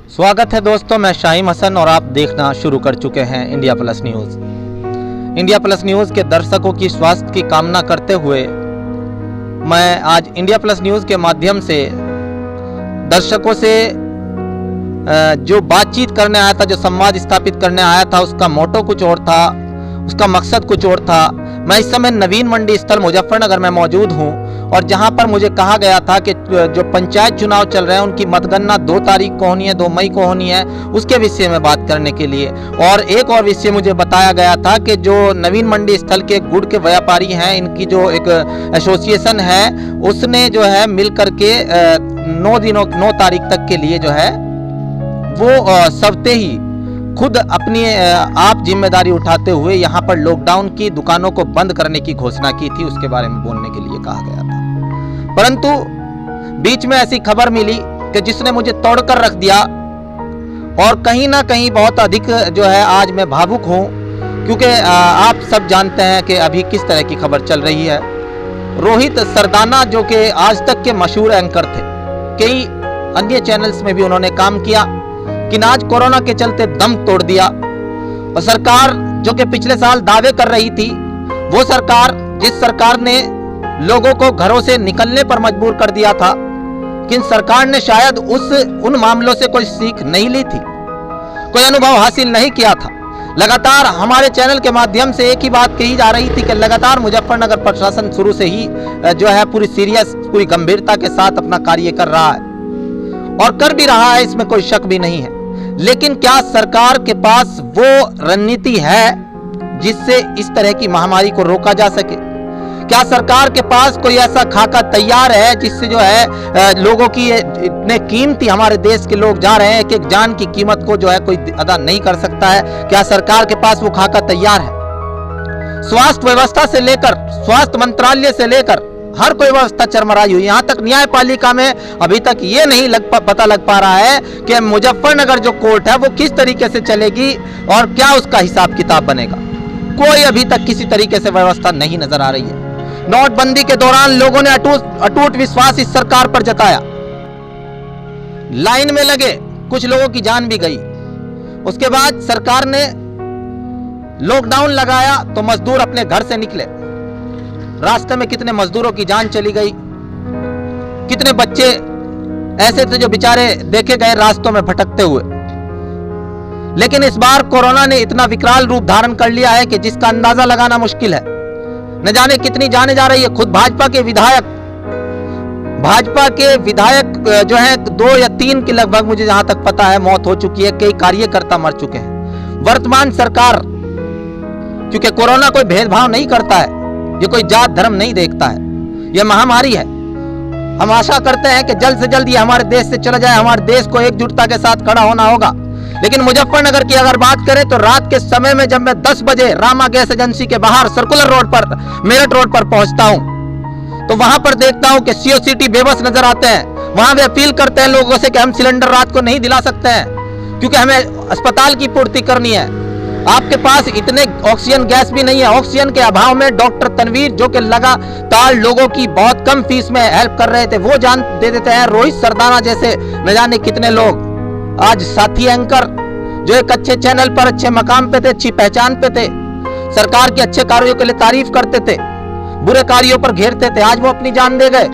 स्वागत है दोस्तों, मैं शाहिम हसन और आप देखना शुरू कर चुके हैं India plus news. India plus news के दर्शकों की स्वास्थ्य की कामना करते हुए मैं आज इंडिया प्लस न्यूज़ के माध्यम से दर्शकों से जो बातचीत करने आया था, जो संवाद स्थापित करने आया था, उसका मोटो कुछ और था, उसका मकसद कुछ और था। मैं इस समय नवीन मंडी स्थल मुजफ्फरनगर में मौजूद हूं और जहां पर मुझे कहा गया था कि जो पंचायत चुनाव चल रहे हैं उनकी मतगणना 2 तारीख को होनी है, 2 मई को होनी है, उसके विषय में बात करने के लिए। और एक और विषय मुझे बताया गया था कि जो नवीन मंडी स्थल के गुड़ के व्यापारी हैं, इनकी जो एक एसोसिएशन है, उसने जो है मिल करके 9 तारीख तक के लिए जो है वो सबते ही खुद अपनी आप जिम्मेदारी उठाते हुए यहाँ पर लॉकडाउन की दुकानों को बंद करने की घोषणा की थी। उसके बारे में बोलने के लिए कहा गया था, परंतु बीच में ऐसी खबर मिली कि जिसने मुझे तोड़कर रख दिया और कहीं ना कहीं बहुत अधिक जो है आज मैं भावुक हूँ, क्योंकि आप सब जानते हैं कि अभी किस तरह की खबर चल रही है। रोहित सरदाना जो कि आज तक के मशहूर एंकर थे, कई अन्य चैनल्स में भी उन्होंने काम किया, कि आज कोरोना के चलते दम तोड़ दिया। और सरकार जो कि पिछले साल दावे कर रही थी, वो सरकार जिस सरकार ने लोगों को घरों से निकलने पर मजबूर कर दिया था, कि सरकार ने शायद उन मामलों से कोई सीख नहीं ली थी, कोई अनुभव हासिल नहीं किया था। लगातार हमारे चैनल के माध्यम से एक ही बात कही जा रही थी कि लगातार मुजफ्फरनगर प्रशासन शुरू से ही जो है पूरी गंभीरता के साथ अपना कार्य कर रहा है और कर भी रहा है, इसमें कोई शक भी नहीं है। लेकिन क्या सरकार के पास वो रणनीति है जिससे इस तरह की महामारी को रोका जा सके? क्या सरकार के पास कोई ऐसा खाका तैयार है जिससे जो है लोगों की इतने कीमती हमारे देश के लोग जा रहे हैं कि एक जान की कीमत को जो है कोई अदा नहीं कर सकता है? क्या सरकार के पास वो खाका तैयार है? स्वास्थ्य व्यवस्था से लेकर, स्वास्थ्य मंत्रालय से लेकर हर कोई व्यवस्था चरमराई हुई। यहाँ तक न्यायपालिका में अभी तक ये नहीं पता लग पा रहा है कि मुजफ्फरनगर जो कोर्ट है वो किस तरीके से चलेगी और क्या उसका हिसाब किताब बनेगा। कोई अभी तक किसी तरीके से व्यवस्था नहीं नजर आ रही है। नोटबंदी के दौरान लोगों ने अटूट विश्वास इस सरकार पर जताया, लाइन में लगे, कुछ लोगों की जान भी गई। उसके बाद सरकार ने लॉकडाउन लगाया तो मजदूर अपने घर से निकले। रास्ते में कितने मजदूरों की जान चली गई, कितने बच्चे ऐसे थे जो बेचारे देखे गए रास्तों में भटकते हुए। लेकिन इस बार कोरोना ने इतना विकराल रूप धारण कर लिया है कि जिसका अंदाजा लगाना मुश्किल है। न जाने कितनी जाने जा रही है। खुद भाजपा के विधायक जो है 2 या 3 की लगभग मुझे जहां तक पता है मौत हो चुकी है। कई कार्यकर्ता मर चुके हैं। वर्तमान सरकार, क्योंकि कोरोना कोई भेदभाव नहीं करता है, ये कोई जात धर्म नहीं देखता है, ये महामारी है। हम आशा करते हैं कि जल्द से जल्द ये हमारे देश से चला जाए। हमारे देश को एकजुटता के साथ खड़ा होना होगा। लेकिन मुजफ्फरनगर की अगर बात करें तो रात के समय में जब मैं 10 बजे रामा गैस एजेंसी के बाहर सर्कुलर रोड पर, मेरठ रोड पर पहुंचता हूं तो वहां पर देखता हूं कि सीओ सिटी बेबस नजर आते हैं। वहां वे अपील करते हैं लोगों से कि हम सिलेंडर रात को नहीं दिला सकते हैं क्योंकि हमें अस्पताल की पूर्ति करनी है। आपके पास इतने ऑक्सीजन गैस भी नहीं है। ऑक्सीजन के अभाव में डॉक्टर तनवीर जो कि लगातार लोगों की बहुत कम फीस में हेल्प कर रहे थे, वो जान दे देते हैं। रोहित सरदाना जैसे न जाने कितने लोग, आज साथी एंकर जो एक अच्छे चैनल पर, अच्छे मकाम पे थे, अच्छी पहचान पे थे, सरकार के अच्छे कार्यों के लिए तारीफ करते थे, बुरे कार्यों पर घेरते थे, आज वो अपनी जान दे गए।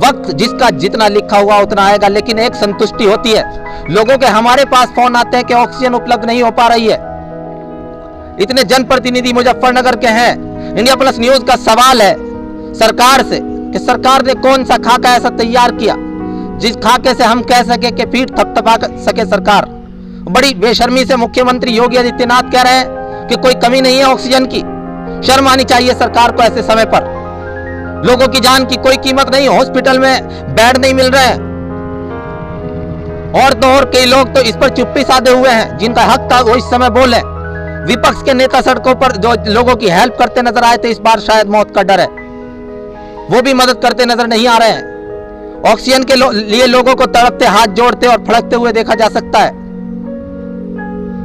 वक्त जिसका जितना लिखा हुआ उतना आएगा। लेकिन एक संतुष्टि होती है लोगों के, हमारे पास फोन आते हैं कि ऑक्सीजन उपलब्ध नहीं हो पा रही है। इतने जनप्रतिनिधि मुजफ्फरनगर के हैं। इंडिया प्लस न्यूज का सवाल है सरकार से कि सरकार ने कौन सा खाका ऐसा तैयार किया जिस खाके से हम कह सके कि पीठ थपथपा सके सरकार। बड़ी बेशर्मी से मुख्यमंत्री योगी आदित्यनाथ कह रहे हैं कि कोई कमी नहीं है ऑक्सीजन की। शर्म आनी चाहिए सरकार को ऐसे समय पर। लोगों की जान की कोई कीमत नहीं, हॉस्पिटल में बेड नहीं मिल रहे हैं और तो और कई लोग तो इस पर चुप्पी साधे हुए हैं, जिनका हक था वो इस समय बोले। विपक्ष के नेता सड़कों पर जो लोगों की हेल्प करते नजर आए थे, इस बार शायद मौत का डर है, वो भी मदद करते नजर नहीं आ रहे हैं। ऑक्सीजन के लिए लोगों को तड़पते, हाथ जोड़ते और फड़कते हुए देखा जा सकता है।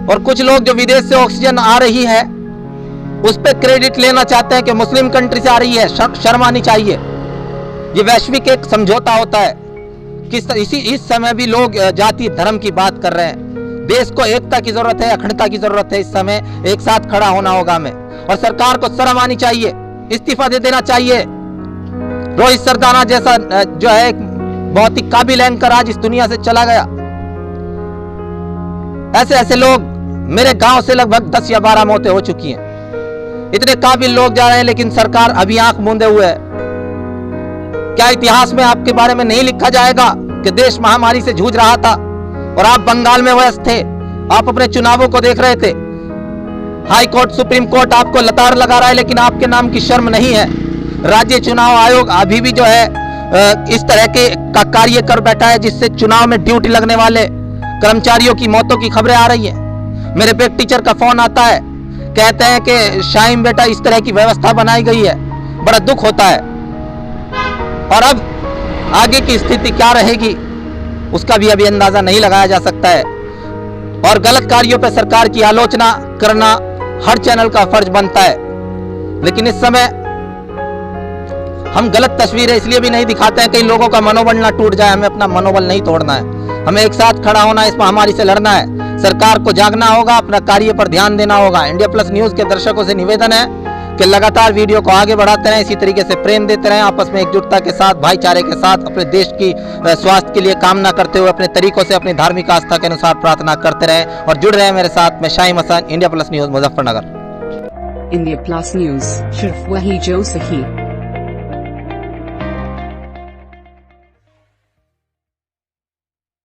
और कुछ लोग जो विदेश से ऑक्सीजन आ रही है उस पर क्रेडिट लेना चाहते हैं कि मुस्लिम कंट्री से आ रही है। शर्म आनी चाहिए। ये वैश्विक एक समझौता होता है इस समय भी लोग जाति धर्म की बात कर रहे हैं। देश को एकता की जरूरत है, अखंडता की जरूरत है। इस समय एक साथ खड़ा होना होगा हमें, और सरकार को शर्म आनी चाहिए, इस्तीफा दे देना चाहिए। रोहित सरदाना जैसा जो है एक बहुत ही काबिल एंकर आज इस दुनिया से चला गया। ऐसे ऐसे लोग मेरे गांव से लगभग 10 या 12 मौतें हो चुकी हैं। इतने काबिल लोग जा रहे हैं, लेकिन सरकार अभी आंख मूंदे हुए है। क्या इतिहास में आपके बारे में नहीं लिखा जाएगा कि देश महामारी से जूझ रहा था और आप बंगाल में व्यस्त थे, आप अपने चुनावों को देख रहे थे। हाई कोर्ट, सुप्रीम कोर्ट आपको लताड़ लगा रहा है, लेकिन आपके नाम की शर्म नहीं है। राज्य चुनाव आयोग अभी भी जो है इस तरह के का कार्य कर बैठा है, जिससे चुनाव में ड्यूटी लगने वाले कर्मचारियों की मौतों की खबरें आ रही है। मेरे पे एक टीचर का फोन आता है, कहते हैं कि शाहीन बेटा इस तरह की व्यवस्था बनाई गई है, बड़ा दुख होता है। और अब आगे की स्थिति क्या रहेगी उसका भी अभी अंदाजा नहीं लगाया जा सकता है। और गलत कार्यों पर सरकार की आलोचना करना हर चैनल का फर्ज बनता है, लेकिन इस समय हम गलत तस्वीरें इसलिए भी नहीं दिखाते हैं कि लोगों का मनोबल ना टूट जाए। हमें अपना मनोबल नहीं तोड़ना है, हमें एक साथ खड़ा होना है, इस महामारी से लड़ना है। सरकार को जागना होगा, अपना कार्य पर ध्यान देना होगा। इंडिया प्लस न्यूज के दर्शकों से निवेदन है कि लगातार वीडियो को आगे बढ़ाते रहें, इसी तरीके से प्रेम देते रहें, आपस में एकजुटता के साथ, भाईचारे के साथ अपने देश की स्वास्थ्य के लिए कामना करते हुए अपने तरीकों से अपनी धार्मिक आस्था के अनुसार प्रार्थना करते रहें और जुड़ रहे मेरे साथ में Shaheen Hasan, India plus news, Muzaffarnagar. India plus news, सिर्फ वही जो सही।